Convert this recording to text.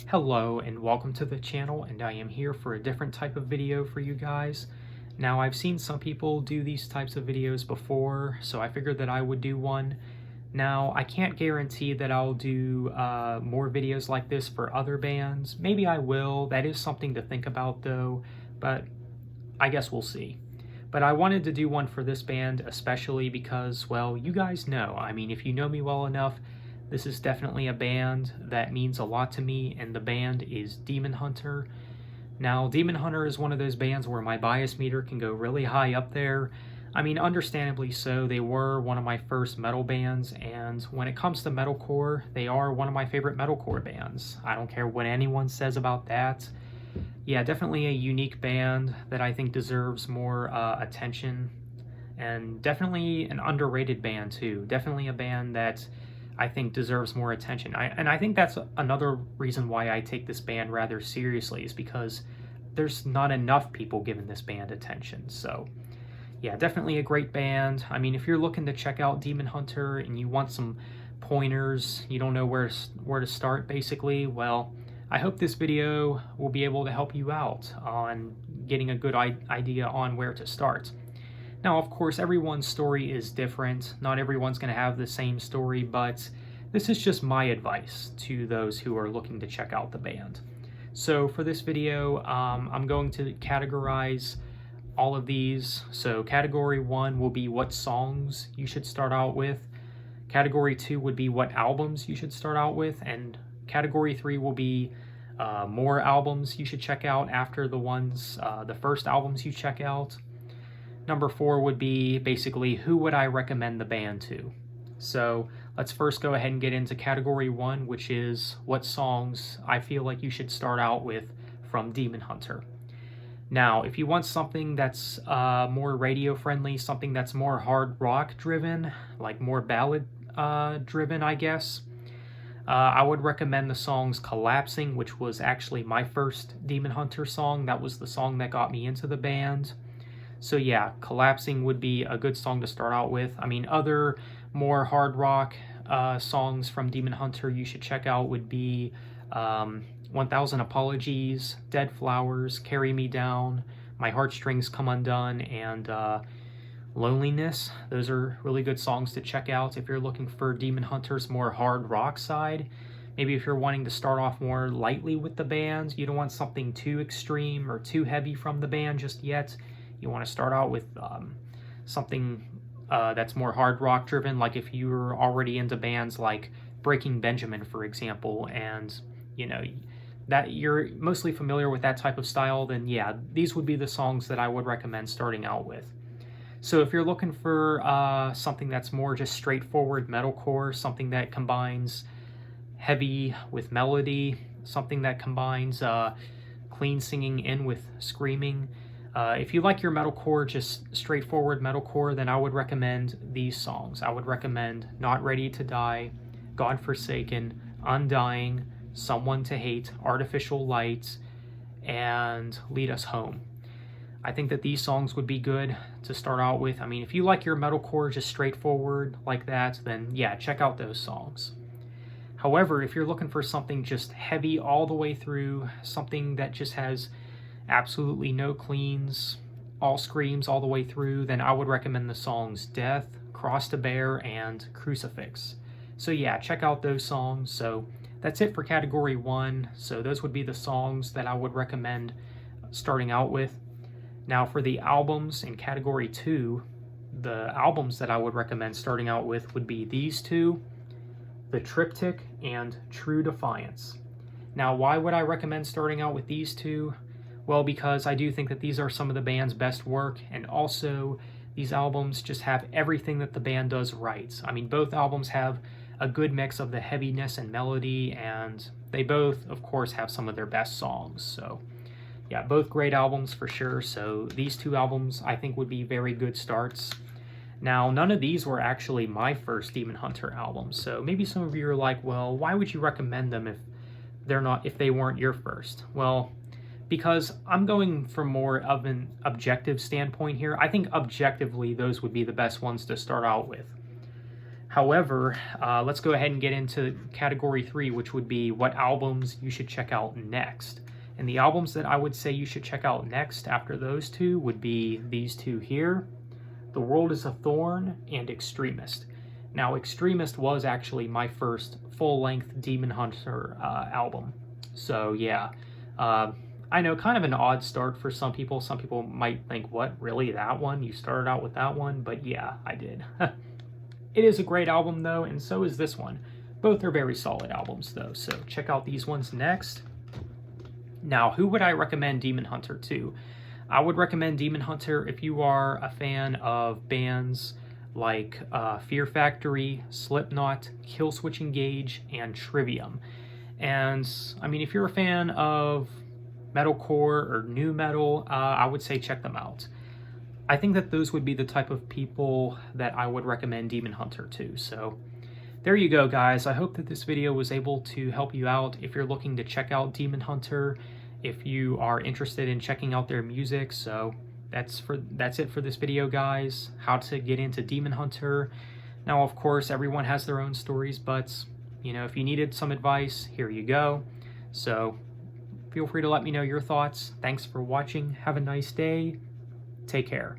Hello and welcome to the channel, and I am here for a different type of video for you guys. Now, I've seen some people do these types of videos before, so I figured that I would do one. Now, I can't guarantee that I'll do more videos like this for other bands. Maybe I will. That is something to think about though, but I guess we'll see. But I wanted to do one for this band especially because, well, you guys know. I mean, if you know me well enough, this is definitely a band that means a lot to me, and the band is Demon Hunter. Now, Demon Hunter is one of those bands where my bias meter can go really high up there. I mean, understandably so. They were one of my first metal bands, and when it comes to metalcore, they are one of my favorite metalcore bands. I don't care what anyone says about that. Yeah, definitely a unique band that I think deserves more attention, and definitely an underrated band too. Definitely a band that I think deserves more attention. And I think that's another reason why I take this band rather seriously, is because there's not enough people giving this band attention. So yeah, definitely a great band. I mean, if you're looking to check out Demon Hunter and you want some pointers, you don't know where to start basically, well, I hope this video will be able to help you out on getting a good idea on where to start. Now, of course, everyone's story is different. Not everyone's going to have the same story, but this is just my advice to those who are looking to check out the band. So for this video, I'm going to categorize all of these. So category 1 will be what songs you should start out with. Category 2 would be what albums you should start out with, and Category 3 will be more albums you should check out after the first albums you check out. Number 4 would be basically who would I recommend the band to. So let's first go ahead and get into Category 1, which is what songs I feel like you should start out with from Demon Hunter. Now, if you want something that's more radio friendly, something that's more hard rock driven, like more ballad driven, I guess, I would recommend the songs Collapsing, which was actually my first Demon Hunter song. That was the song that got me into the band. So yeah, Collapsing would be a good song to start out with. I mean, other more hard rock songs from Demon Hunter you should check out would be 1000 Apologies, Dead Flowers, Carry Me Down, My Heartstrings Come Undone, and Loneliness. Those are really good songs to check out if you're looking for Demon Hunter's more hard rock side. Maybe if you're wanting to start off more lightly with the band, you don't want something too extreme or too heavy from the band just yet. You want to start out with something that's more hard rock driven, like if you're already into bands like Breaking Benjamin, for example, and you know that you're mostly familiar with that type of style, then yeah, these would be the songs that I would recommend starting out with. So if you're looking for something that's more just straightforward metalcore, something that combines heavy with melody, something that combines clean singing in with screaming, if you like your metalcore, just straightforward metalcore, then I would recommend these songs. I would recommend Not Ready to Die, God Forsaken, Undying, Someone to Hate, Artificial Light, and Lead Us Home. I think that these songs would be good to start out with. I mean, if you like your metalcore just straightforward like that, then yeah, check out those songs. However, if you're looking for something just heavy all the way through, something that just has absolutely no cleans, all screams all the way through, then I would recommend the songs Death, Cross to Bear, and Crucifix. So yeah, check out those songs. So that's it for Category 1. So those would be the songs that I would recommend starting out with. Now for the albums in Category 2, the albums that I would recommend starting out with would be these two, The Triptych and True Defiance. Now, why would I recommend starting out with these two? Well, because I do think that these are some of the band's best work, and also these albums just have everything that the band does right. I mean, both albums have a good mix of the heaviness and melody, and they both, of course, have some of their best songs. So yeah, both great albums for sure. So these two albums I think would be very good starts. Now, none of these were actually my first Demon Hunter albums, so maybe some of you are like, well, why would you recommend them if they weren't your first? Well, because I'm going from more of an objective standpoint here. I think objectively those would be the best ones to start out with. However, let's go ahead and get into category 3, which would be what albums you should check out next. And the albums that I would say you should check out next after those two would be these two here, The World is a Thorn and Extremist. Now, Extremist was actually my first full-length Demon Hunter album. So yeah, I know, kind of an odd start for some people. Some people might think, what, really, that one? You started out with that one? But yeah, I did. It is a great album though, and so is this one. Both are very solid albums though, so check out these ones next. Now, who would I recommend Demon Hunter to? I would recommend Demon Hunter if you are a fan of bands like Fear Factory, Slipknot, Killswitch Engage, and Trivium. And, I mean, if you're a fan of metalcore or nu metal, I would say check them out. I think that those would be the type of people that I would recommend Demon Hunter to. So there you go, guys. I hope that this video was able to help you out if you're looking to check out Demon Hunter, if you are interested in checking out their music. So that's it for this video, guys. How to get into Demon Hunter. Now, of course, everyone has their own stories, but you know, if you needed some advice, here you go. So feel free to let me know your thoughts. Thanks for watching. Have a nice day. Take care.